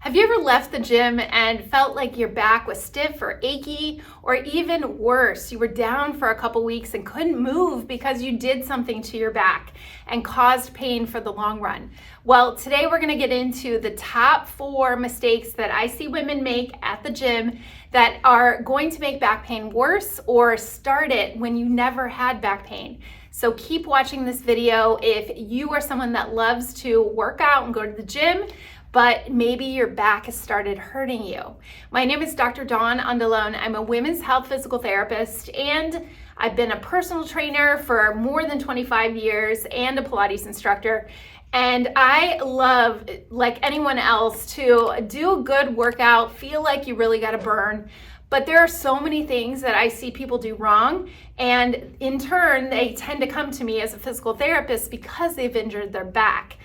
Have you ever left the gym and felt like your back was stiff or achy, or even worse, you were down for a couple weeks and couldn't move because you did something to your back and caused pain for the long run? Well, today we're gonna get into the top 4 mistakes that I see women make at the gym that are going to make back pain worse or start it when you never had back pain. So keep watching this video if you are someone that loves to work out and go to the gym, but maybe your back has started hurting you. My name is Dr. Dawn Andalone. I'm a women's health physical therapist, and I've been a personal trainer for more than 25 years and a Pilates instructor. And I love, like anyone else, to do a good workout, feel like you really gotta burn. But there are so many things that I see people do wrong, and in turn, they tend to come to me as a physical therapist because they've injured their back.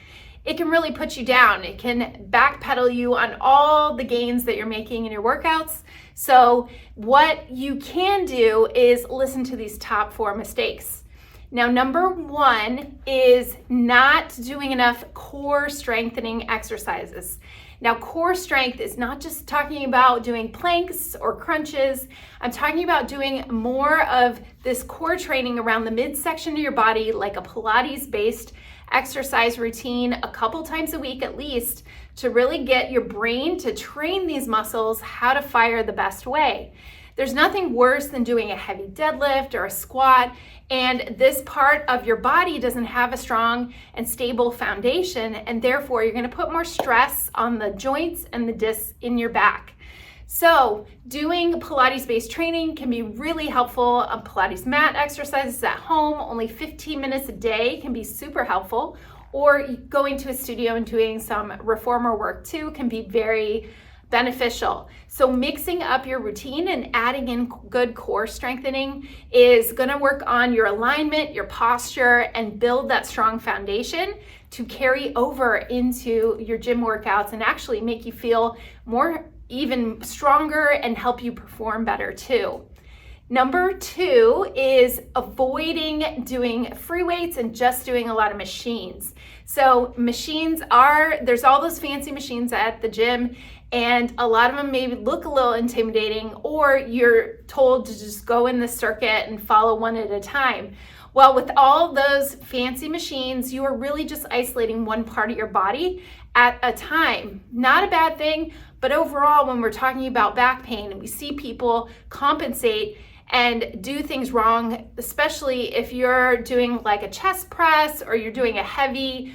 It can really put you down. It can backpedal you on all the gains that you're making in your workouts. So what you can do is listen to these top 4 mistakes. Now, number 1 is not doing enough core strengthening exercises. Now, core strength is not just talking about doing planks or crunches. I'm talking about doing more of this core training around the midsection of your body, like a Pilates-based exercise routine a couple times a week at least, to really get your brain to train these muscles how to fire the best way. There's nothing worse than doing a heavy deadlift or a squat, and this part of your body doesn't have a strong and stable foundation, and therefore you're going to put more stress on the joints and the discs in your back. So doing Pilates-based training can be really helpful. Pilates mat exercises at home, only 15 minutes a day, can be super helpful. Or going to a studio and doing some reformer work too can be very beneficial. So mixing up your routine and adding in good core strengthening is going to work on your alignment, your posture, and build that strong foundation to carry over into your gym workouts and actually make you feel even stronger and help you perform better too. Number 2 is avoiding doing free weights and just doing a lot of machines. So there's all those fancy machines at the gym, and a lot of them maybe look a little intimidating, or you're told to just go in the circuit and follow one at a time. Well, with all those fancy machines, you are really just isolating one part of your body at a time. Not a bad thing, but overall, when we're talking about back pain, we see people compensate and do things wrong, especially if you're doing like a chest press or you're doing a heavy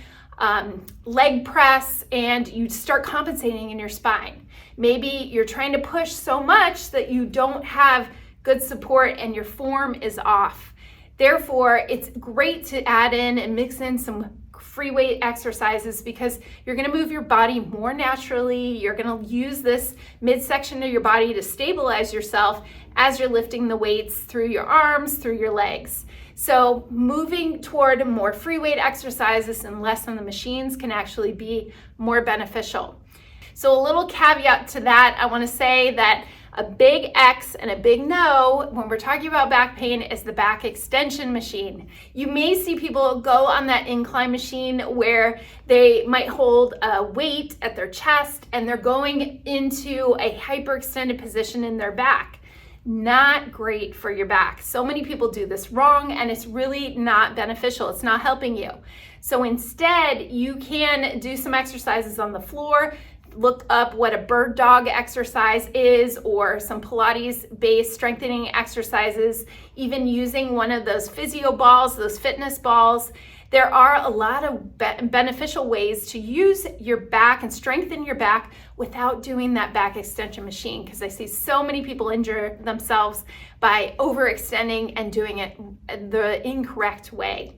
leg press and you start compensating in your spine. Maybe you're trying to push so much that you don't have good support and your form is off. Therefore, it's great to add in and mix in some free weight exercises because you're going to move your body more naturally. You're going to use this midsection of your body to stabilize yourself as you're lifting the weights through your arms, through your legs. So moving toward more free weight exercises and less on the machines can actually be more beneficial. So a little caveat to that, I want to say that a big X and a big no when we're talking about back pain is the back extension machine. You may see people go on that incline machine where they might hold a weight at their chest and they're going into a hyperextended position in their back. Not great for your back. So many people do this wrong, and it's really not beneficial. It's not helping you. So instead, you can do some exercises on the floor. Look up what a bird dog exercise is, or some Pilates-based strengthening exercises, even using one of those physio balls, those fitness balls. There are a lot of beneficial ways to use your back and strengthen your back without doing that back extension machine, because I see so many people injure themselves by overextending and doing it the incorrect way.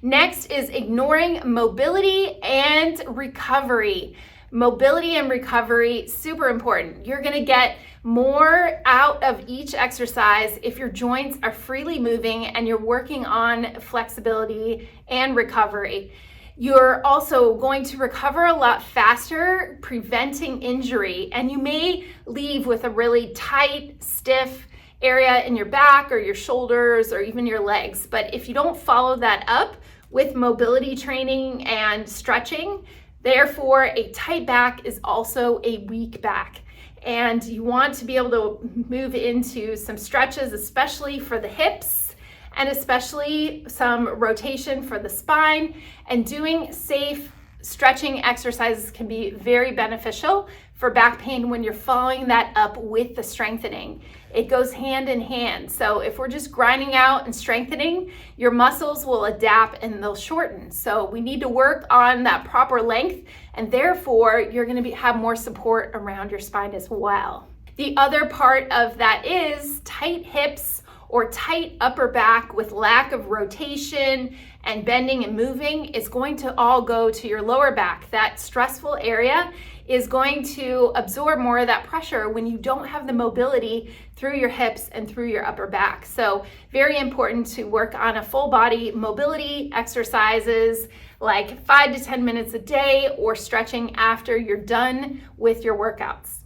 Next is ignoring mobility and recovery. Mobility and recovery, super important. You're gonna get more out of each exercise if your joints are freely moving and you're working on flexibility and recovery. You're also going to recover a lot faster, preventing injury, and you may leave with a really tight, stiff area in your back or your shoulders or even your legs. But if you don't follow that up with mobility training and stretching, Therefore, a tight back is also a weak back. And you want to be able to move into some stretches, especially for the hips, and especially some rotation for the spine. And doing safe stretching exercises can be very beneficial for back pain when you're following that up with the strengthening. It goes hand in hand. So if we're just grinding out and strengthening, your muscles will adapt and they'll shorten. So we need to work on that proper length, and therefore you're going to have more support around your spine as well. The other part of that is tight hips or tight upper back with lack of rotation and bending and moving is going to all go to your lower back. That stressful area is going to absorb more of that pressure when you don't have the mobility through your hips and through your upper back. So very important to work on a full body mobility exercises like 5 to 10 minutes a day, or stretching after you're done with your workouts.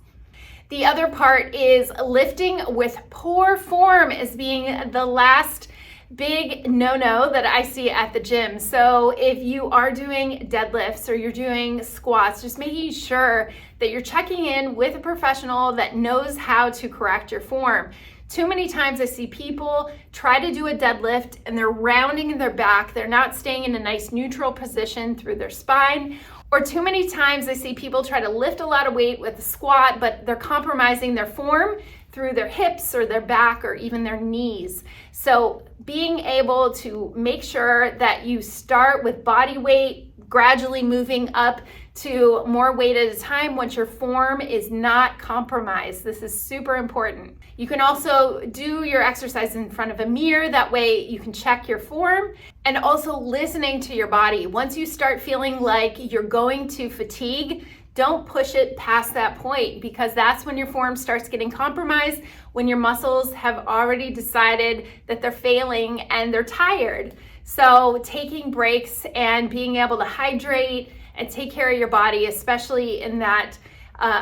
The other part is lifting with poor form as being the last big no-no that I see at the gym. So if you are doing deadlifts or you're doing squats, just making sure that you're checking in with a professional that knows how to correct your form. Too many times I see people try to do a deadlift and they're rounding in their back. They're not staying in a nice neutral position through their spine. Or too many times I see people try to lift a lot of weight with a squat, but they're compromising their form through their hips or their back or even their knees. So being able to make sure that you start with body weight, gradually moving up to more weight at a time once your form is not compromised. This is super important. You can also do your exercise in front of a mirror. That way you can check your form, and also listening to your body. Once you start feeling like you're going to fatigue, don't push it past that point, because that's when your form starts getting compromised, when your muscles have already decided that they're failing and they're tired. So taking breaks and being able to hydrate and take care of your body, especially in that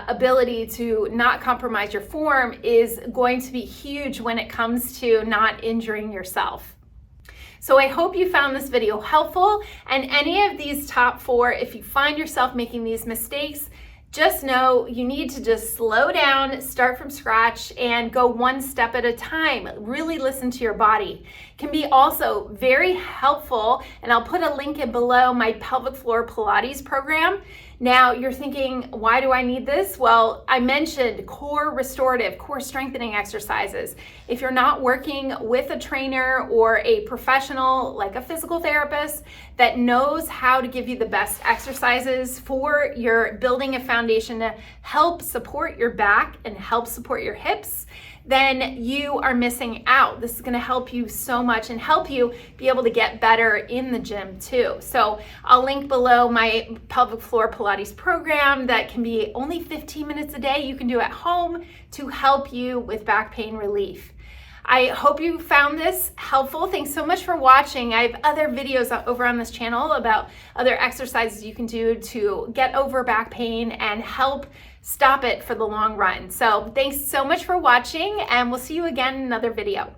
ability to not compromise your form, is going to be huge when it comes to not injuring yourself. So I hope you found this video helpful, and any of these top 4, if you find yourself making these mistakes, just know you need to just slow down, start from scratch, and go one step at a time. Really listen to your body. Can be also very helpful, and I'll put a link in below, my pelvic floor Pilates program. Now you're thinking, why do I need this? Well, I mentioned core restorative, core strengthening exercises. If you're not working with a trainer or a professional like a physical therapist that knows how to give you the best exercises for your building a foundation to help support your back and help support your hips, then you are missing out. This is going to help you so much and help you be able to get better in the gym too. So I'll link below my pelvic floor Pilates program that can be only 15 minutes a day. You can do at home to help you with back pain relief. I hope you found this helpful. Thanks so much for watching. I have other videos over on this channel about other exercises you can do to get over back pain and help stop it for the long run. So thanks so much for watching, and we'll see you again in another video.